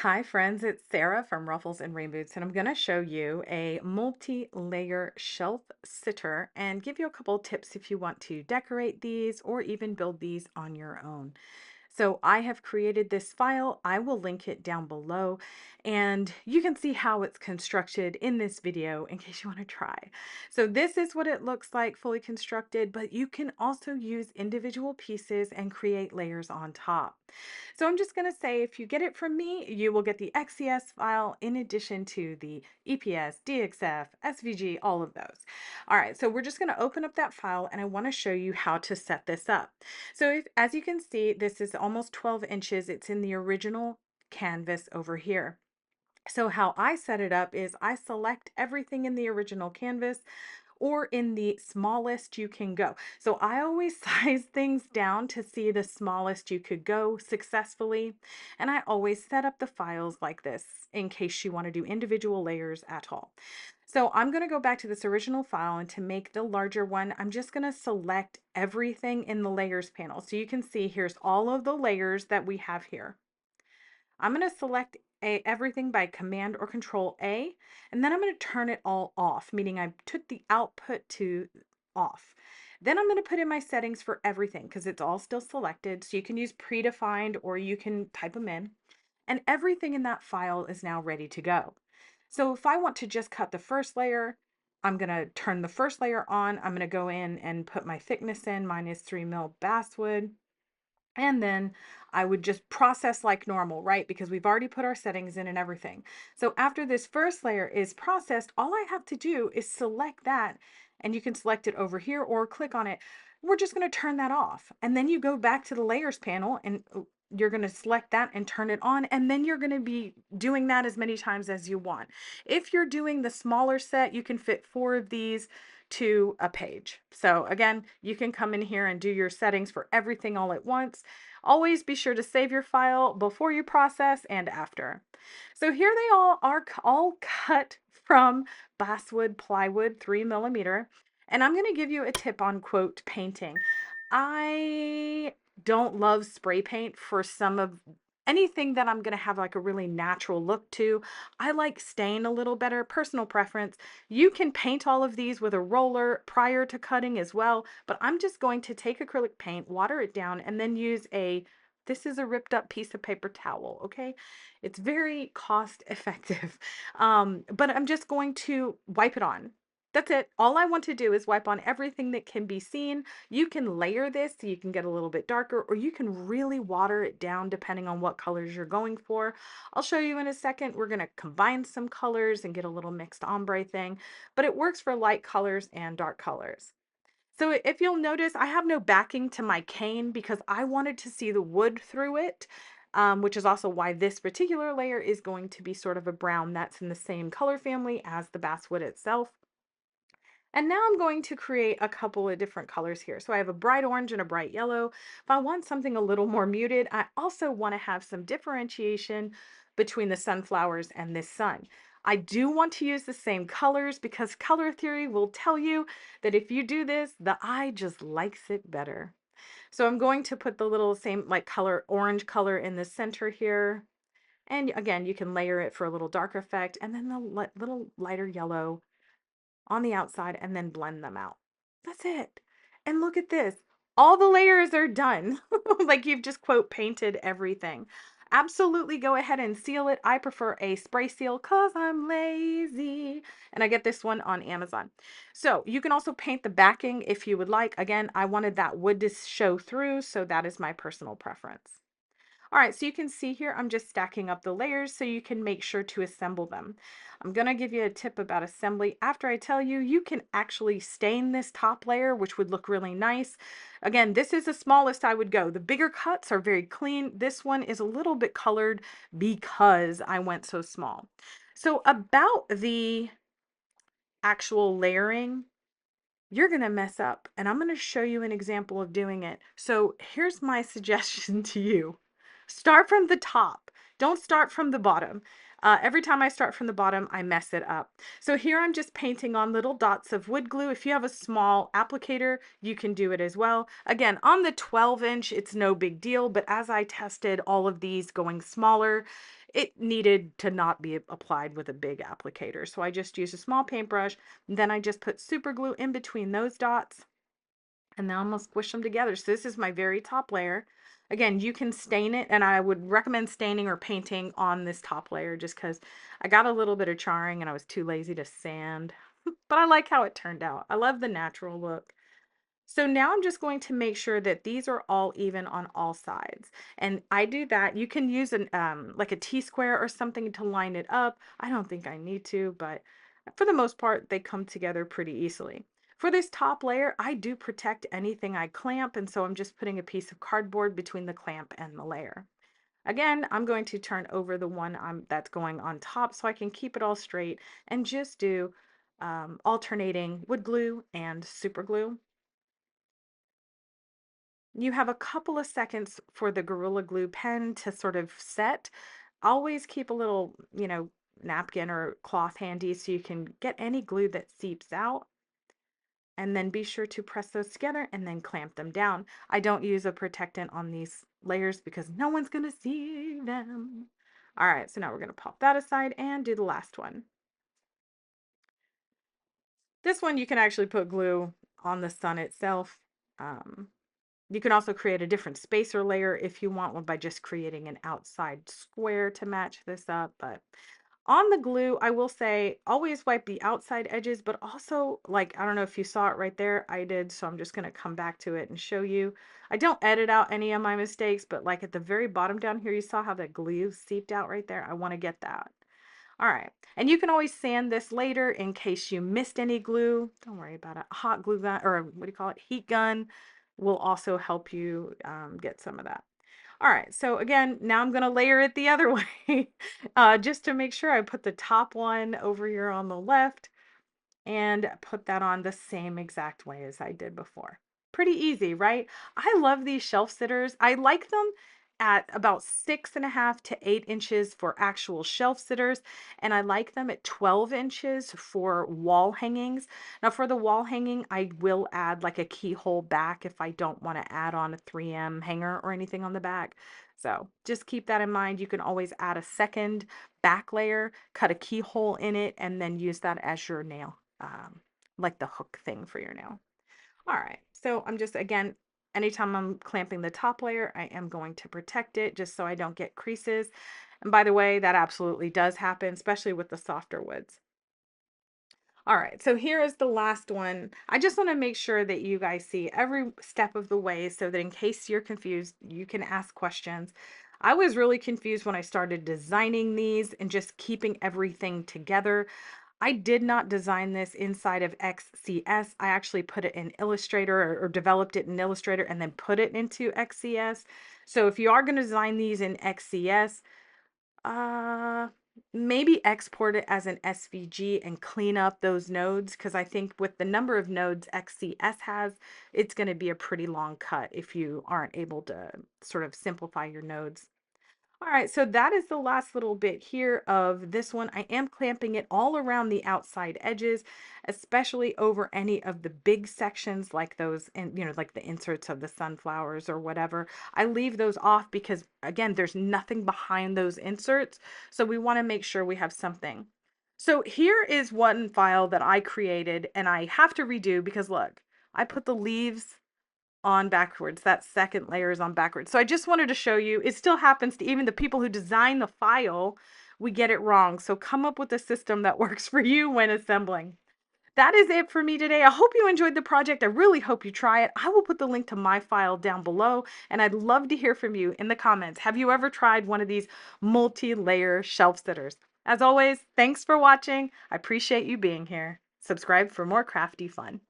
Hi friends, it's Sarah from Ruffles and Rainboots, and I'm going to show you a multi-layer shelf sitter and give you a couple tips if you want to decorate these or even build these on your own. So I have created this file. I will link it down below and you can see how it's constructed in this video in case you want to try. So this is what it looks like fully constructed, but you can also use individual pieces and create layers on top. So I'm just going to say if you get it from me, you will get the XCS file in addition to the EPS, DXF, SVG, all of those. All right, so we're just going to open up that file and I want to show you how to set this up. So as you can see, this is almost 12 inches. It's in the original canvas over here. So how I set it up is I select everything in the original canvas or in the smallest you can go. So I always size things down to see the smallest you could go successfully. And I always set up the files like this in case you want to do individual layers at all. So I'm going to go back to this original file, and to make the larger one, I'm just going to select everything in the layers panel. So you can see here's all of the layers that we have here. I'm going to select everything by Command or Control A, and then I'm going to turn it all off, meaning I took the output to off. Then I'm going to put in my settings for everything because it's all still selected. So you can use predefined or you can type them in. And everything in that file is now ready to go. So if I want to just cut the first layer, I'm going to turn the first layer on. I'm going to go in and put my thickness in. Mine is 3 mil basswood. And then I would just process like normal, right? Because we've already put our settings in and everything. So after this first layer is processed, all I have to do is select that, and you can select it over here or click on it. We're just going to turn that off. And then you go back to the layers panel and you're going to select that and turn it on. And then you're going to be doing that as many times as you want. If you're doing the smaller set, you can fit 4 of these to a page. So again, you can come in here and do your settings for everything all at once. Always be sure to save your file before you process and after. So here they all are, all cut from basswood plywood 3 millimeter. And I'm going to give you a tip on quote painting. I don't love spray paint for some of anything that I'm going to have like a really natural look to. I like stain a little better, personal preference. You can paint all of these with a roller prior to cutting as well, but I'm just going to take acrylic paint, water it down, and then use this is a ripped up piece of paper towel, okay? It's very cost effective. But I'm just going to wipe it on. That's it. All I want to do is wipe on everything that can be seen. You can layer this so you can get a little bit darker, or you can really water it down depending on what colors you're going for. I'll show you in a second. We're going to combine some colors and get a little mixed ombre thing, but it works for light colors and dark colors. So if you'll notice, I have no backing to my cane because I wanted to see the wood through it, which is also why this particular layer is going to be sort of a brown that's in the same color family as the basswood itself. And now I'm going to create a couple of different colors here. So I have a bright orange and a bright yellow. If I want something a little more muted, I also want to have some differentiation between the sunflowers and this sun. I do want to use the same colors because color theory will tell you that if you do this, the eye just likes it better. So I'm going to put the little same like color, orange color in the center here. And again, you can layer it for a little dark effect, and then the little lighter yellow on the outside and then blend them out. That's it. And look at this. All the layers are done. Like you've just quote painted everything. Absolutely go ahead and seal it. I prefer a spray seal because I'm lazy. And I get this one on Amazon. So you can also paint the backing if you would like. Again, I wanted that wood to show through, so that is my personal preference. All right, so you can see here, I'm just stacking up the layers so you can make sure to assemble them. I'm gonna give you a tip about assembly. After I tell you, you can actually stain this top layer, which would look really nice. Again, this is the smallest I would go. The bigger cuts are very clean. This one is a little bit colored because I went so small. So about the actual layering, you're going to mess up, and I'm going to show you an example of doing it. So here's my suggestion to you. Start from the top. Don't start from the bottom. Every time I start from the bottom, I mess it up. So here I'm just painting on little dots of wood glue. If you have a small applicator, you can do it as well. Again, on the 12-inch, it's no big deal, but as I tested all of these going smaller, it needed to not be applied with a big applicator. So I just used a small paintbrush, and then I just put super glue in between those dots, and now I'm gonna squish them together. So this is my very top layer. Again, you can stain it, and I would recommend staining or painting on this top layer just because I got a little bit of charring and I was too lazy to sand. But I like how it turned out. I love the natural look. So now I'm just going to make sure that these are all even on all sides. And I do that. You can use an like a T-square or something to line it up. I don't think I need to, but for the most part, they come together pretty easily. For this top layer, I do protect anything I clamp, and so I'm just putting a piece of cardboard between the clamp and the layer. Again, I'm going to turn over the one that's going on top so I can keep it all straight and just do alternating wood glue and super glue. You have a couple of seconds for the Gorilla Glue pen to sort of set. Always keep a little, napkin or cloth handy so you can get any glue that seeps out. And then be sure to press those together and then clamp them down. I don't use a protectant on these layers because no one's going to see them. All right, so now we're going to pop that aside and do the last one. This one you can actually put glue on the sun itself. Um, You can also create a different spacer layer if you want one by just creating an outside square to match this up. But on the glue, I will say always wipe the outside edges, but also like, I don't know if you saw it right there, I did. So I'm just going to come back to it and show you. I don't edit out any of my mistakes, but like at the very bottom down here, you saw how the glue seeped out right there. I want to get that. All right, and you can always sand this later in case you missed any glue. Don't worry about it. A hot glue gun, or what do you call it? Heat gun will also help you get some of that. All right, so again, now I'm gonna layer it the other way just to make sure I put the top one over here on the left and put that on the same exact way as I did before. Pretty easy, right? I love these shelf sitters. I like them at about 6.5 to 8 inches for actual shelf sitters, and I like them at 12 inches for wall hangings. Now, for the wall hanging, I will add like a keyhole back if I don't want to add on a 3M hanger or anything on the back. So just keep that in mind. You can always add a second back layer, cut a keyhole in it, and then use that as your nail, like the hook thing for your nail. All right, so I'm just, again, anytime I'm clamping the top layer, I am going to protect it just so I don't get creases. And by the way, that absolutely does happen, especially with the softer woods. All right, so here is the last one. I just want to make sure that you guys see every step of the way so that in case you're confused, you can ask questions. I was really confused when I started designing these and just keeping everything together. I did not design this inside of XCS. I actually put it in Illustrator, or developed it in Illustrator and then put it into XCS. So if you are going to design these in XCS, uh, maybe export it as an SVG and clean up those nodes, because I think with the number of nodes XCS has, it's going to be a pretty long cut if you aren't able to sort of simplify your nodes. All right, so that is the last little bit here of this one. I am clamping it all around the outside edges, especially over any of the big sections like those, and like the inserts of the sunflowers or whatever. I leave those off because again, there's nothing behind those inserts. So we want to make sure we have something. So here is one file that I created and I have to redo because look, I put the leaves on backwards. That second layer is on backwards. So I just wanted to show you, it still happens to even the people who design the file, we get it wrong. So come up with a system that works for you when assembling. That is it for me today. I hope you enjoyed the project. I really hope you try it. I will put the link to my file down below, and I'd love to hear from you in the comments. Have you ever tried one of these multi-layer shelf sitters? As always, thanks for watching. I appreciate you being here. Subscribe for more crafty fun.